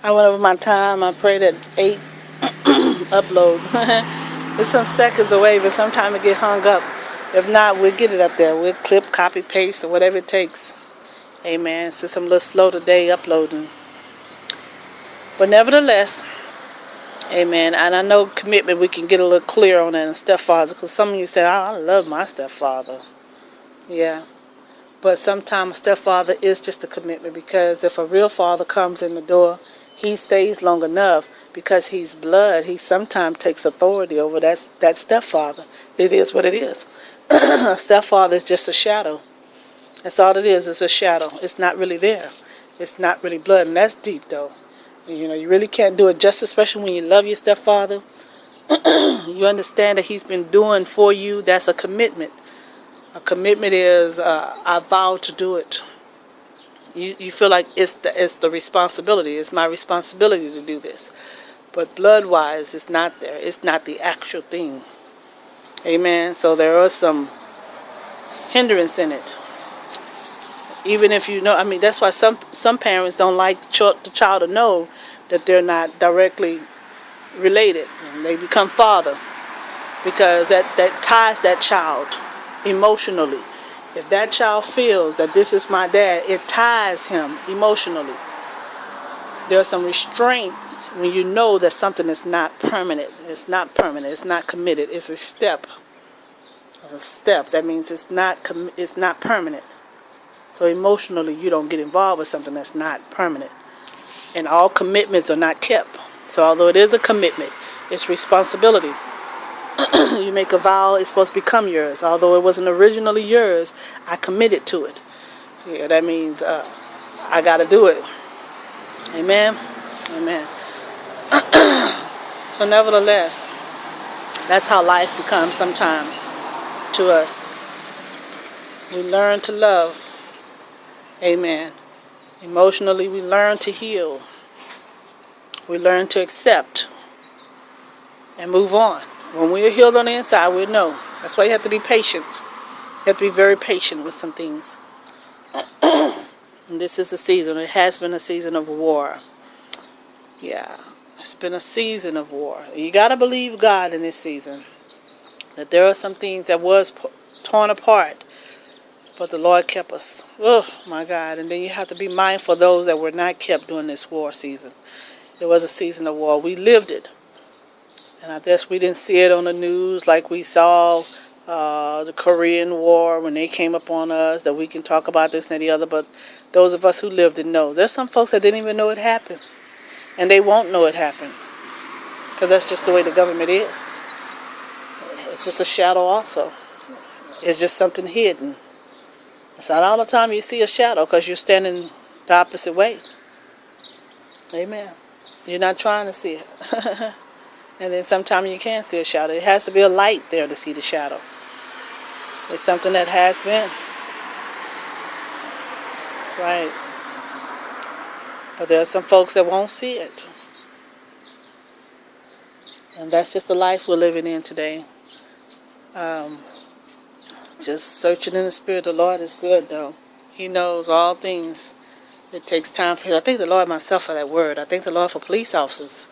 I went over my time. I prayed at 8 upload. It's some seconds away, but sometimes it get hung up. If not, we'll get it up there. We'll clip, copy, paste, or whatever it takes. Amen. So I'm a little slow today uploading. But nevertheless, amen. And I know commitment, we can get a little clear on that in stepfather. Because some of you say, I love my stepfather. Yeah. But sometimes a stepfather is just a commitment. Because if a real father comes in the door, he stays long enough. Because he's blood, he sometimes takes authority over that stepfather. It is what it is. A stepfather is just a shadow. That's all it is. It's a shadow. It's not really there. It's not really blood. And that's deep, though. You know, you really can't do it justice, especially when you love your stepfather. You understand that he's been doing for you. That's a commitment. A commitment is, I vow to do it. You feel like it's the responsibility. It's my responsibility to do this. But blood-wise, it's not there. It's not the actual thing. Amen. So there are some hindrance in it. Even if you know, I mean, that's why some parents don't like the child to know that they're not directly related. And they become father. Because that ties that child emotionally. If that child feels that this is my dad, it ties him emotionally. There are some restraints when you know that something is not permanent. It's not permanent. It's not committed. It's a step. It's a step. That means it's not permanent. So emotionally, you don't get involved with something that's not permanent. And all commitments are not kept. So although it is a commitment, it's responsibility. You make a vow, it's supposed to become yours. Although it wasn't originally yours, I committed to it. Yeah, that means I got to do it. Amen. Amen. So nevertheless, that's how life becomes sometimes to us. We learn to love. Amen. Emotionally, we learn to heal. We learn to accept and move on. When we're healed on the inside, we know. That's why you have to be patient. You have to be very patient with some things. And this is a season. It has been a season of war. Yeah. It's been a season of war. You got to believe God in this season. That there are some things that was torn apart. But the Lord kept us. Oh, my God. And then you have to be mindful of those that were not kept during this war season. It was a season of war. We lived it. And I guess we didn't see it on the news like we saw the Korean War when they came upon us, that we can talk about this and the other. But those of us who lived it know. There's some folks that didn't even know it happened. And they won't know it happened. Because that's just the way the government is. It's just a shadow also. It's just something hidden. It's not all the time you see a shadow because you're standing the opposite way. Amen. You're not trying to see it. And then sometimes you can't see a shadow. It has to be a light there to see the shadow. It's something that has been. That's right. But there are some folks that won't see it. And that's just the life we're living in today. Just searching in the Spirit. The Lord is good, though. He knows all things. It takes time for Him. I thank the Lord myself for that word. I thank the Lord for police officers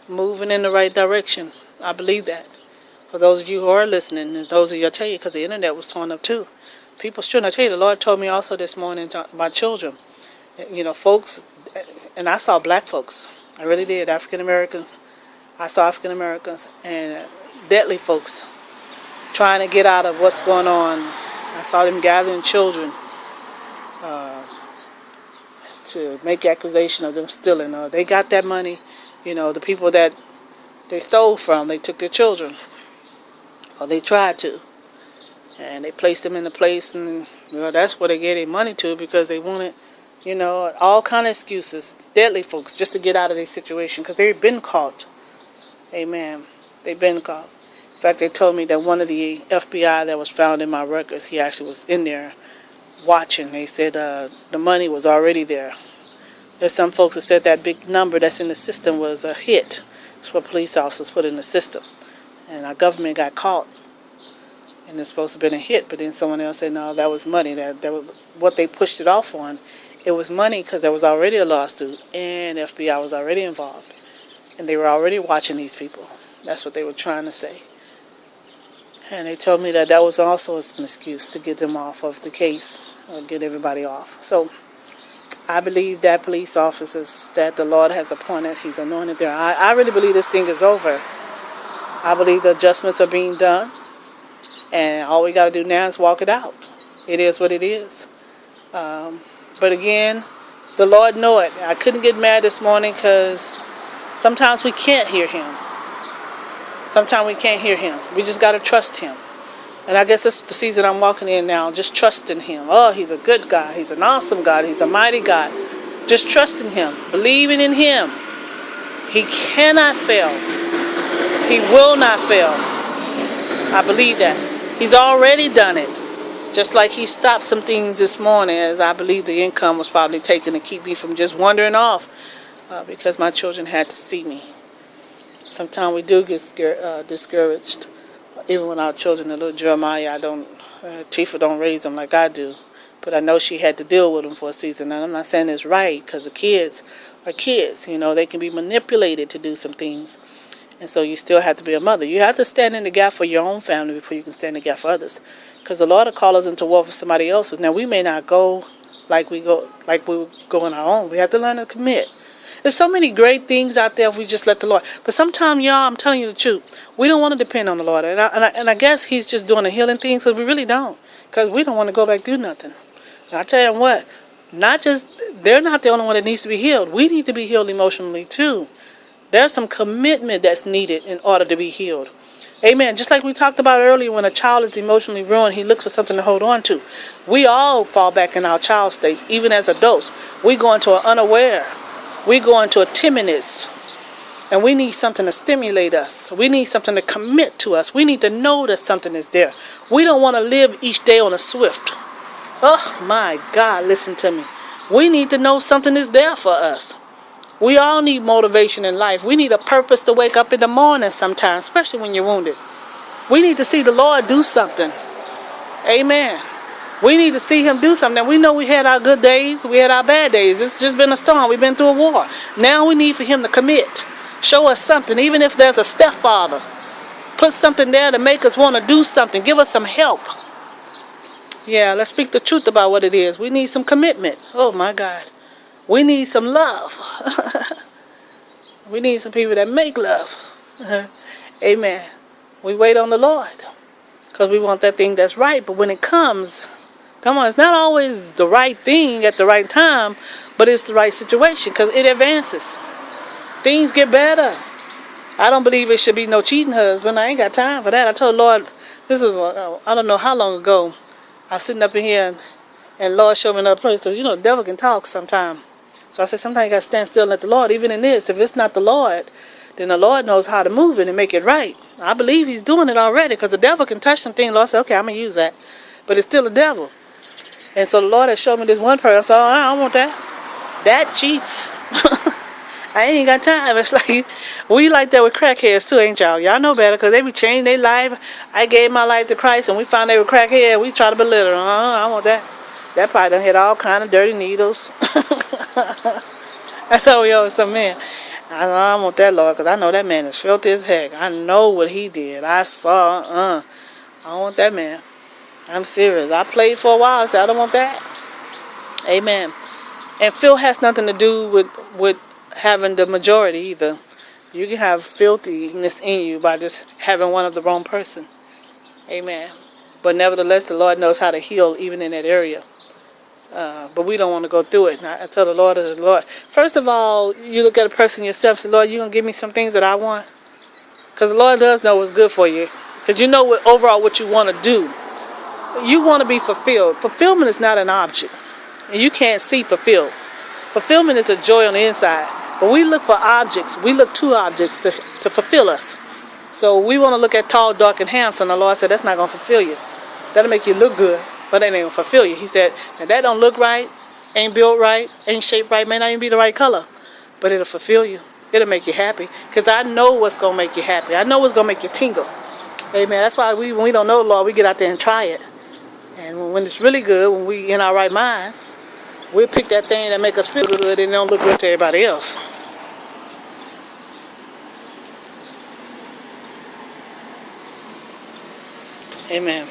moving in the right direction. I believe that. For those of you who are listening, and those of you, I tell you, because the internet was torn up too. People shouldn't. I tell you, the Lord told me also this morning about children. You know, folks, and I saw black folks. I really did. African Americans. I saw African Americans and deadly folks trying to get out of what's going on. I saw them gathering children to make accusation of them stealing. They got that money. You know, the people that they stole from, they took their children. Or they tried to. And they placed them in a place, and that's where they gave their money to because they wanted, all kind of excuses. Deadly folks, just to get out of their situation because they've been caught. Amen. They've been caught. In fact, they told me that one of the FBI that was found in my records, he actually was in there watching. They said the money was already there. There's some folks that said that big number that's in the system was a hit. That's what police officers put in the system. And our government got caught. And it's supposed to have been a hit, but then someone else said, no, that was money. That was what they pushed it off on It was money because there was already a lawsuit and FBI was already involved. And they were already watching these people. That's what they were trying to say. And they told me that was also an excuse to get them off of the case, or get everybody off. So I believe that police officers that the Lord has appointed, He's anointed there. I really believe this thing is over. I believe the adjustments are being done. And all we got to do now is walk it out. It is what it is. But again, the Lord know it. I couldn't get mad this morning because sometimes we can't hear Him. Sometimes we can't hear Him. We just got to trust Him. And I guess that's the season I'm walking in now, just trusting Him. Oh, He's a good God. He's an awesome God. He's a mighty God. Just trusting Him, believing in Him. He cannot fail. He will not fail. I believe that. He's already done it. Just like He stopped some things this morning, as I believe the income was probably taken to keep me from just wandering off because my children had to see me. Sometimes we do get discouraged. Even when our children, the little Jeremiah, Tifa don't raise them like I do. But I know she had to deal with them for a season. And I'm not saying it's right, because the kids are kids. You know, they can be manipulated to do some things. And so you still have to be a mother. You have to stand in the gap for your own family before you can stand in the gap for others. Because the Lord will call us into war for somebody else's. Now, we may not go like we go on our own. We have to learn to commit. There's so many great things out there if we just let the Lord. But sometimes, y'all, I'm telling you the truth, we don't want to depend on the Lord. And I guess He's just doing the healing thing, because we really don't. Because we don't want to go back do nothing. And I tell you what, they're not the only one that needs to be healed. We need to be healed emotionally too. There's some commitment that's needed in order to be healed. Amen. Just like we talked about earlier, when a child is emotionally ruined, he looks for something to hold on to. We all fall back in our child state, even as adults. We go into an unaware. We go into a timidness. And we need something to stimulate us. We need something to commit to us. We need to know that something is there. We don't want to live each day on a swift. Oh my God, listen to me. We need to know something is there for us. We all need motivation in life. We need a purpose to wake up in the morning sometimes, especially when you're wounded. We need to see the Lord do something. Amen. We need to see Him do something. We know we had our good days. We had our bad days. It's just been a storm. We've been through a war. Now we need for Him to commit. Show us something, even if there's a stepfather. Put something there to make us want to do something. Give us some help. Yeah, let's speak the truth about what it is. We need some commitment. Oh, my God. We need some love. We need some people that make love. Amen. We wait on the Lord because we want that thing that's right. But when it comes, come on, it's not always the right thing at the right time, but it's the right situation because it advances. Things get better. I don't believe it should be no cheating husband. I ain't got time for that. I told the Lord, this was, I don't know how long ago, I was sitting up in here and Lord showed me another place because, the devil can talk sometimes. So I said, sometimes you got to stand still and let the Lord, even in this, if it's not the Lord, then the Lord knows how to move it and make it right. I believe He's doing it already because the devil can touch something. The Lord said, okay, I'm going to use that. But it's still the devil. And so the Lord has showed me this one person. I said, I don't want that. That cheats. I ain't got time. It's like, we like that with crackheads too, ain't y'all? Y'all know better because they be changing their life. I gave my life to Christ and we found they were crackheads. We try to belittle them. I want that. That probably done hit all kind of dirty needles. That's how we always say, man. I want that, Lord, because I know that man is filthy as heck. I know what he did. I saw, I don't want that man. I'm serious. I played for a while. I said, I don't want that. Amen. And filth has nothing to do with having the majority either. You can have filthiness in you by just having one of the wrong person. Amen. But nevertheless, the Lord knows how to heal even in that area. But we don't want to go through it. And I tell the Lord, first of all, you look at a person yourself and say, Lord, you going to give me some things that I want? Because the Lord does know what's good for you. Because you know overall what you want to do. You want to be fulfilled. Fulfillment is not an object. And you can't see fulfilled. Fulfillment is a joy on the inside. But we look for objects. We look to objects to fulfill us. So we want to look at tall, dark, and handsome. The Lord said, that's not going to fulfill you. That'll make you look good, but that ain't going to fulfill you. He said, now that don't look right, ain't built right, ain't shaped right, may not even be the right color. But it'll fulfill you. It'll make you happy. Because I know what's going to make you happy. I know what's going to make you tingle. Amen. That's why when we don't know the Lord, we get out there and try it. And when it's really good, when we in our right mind, We'll pick that thing that make us feel good and don't look good to everybody else. Amen.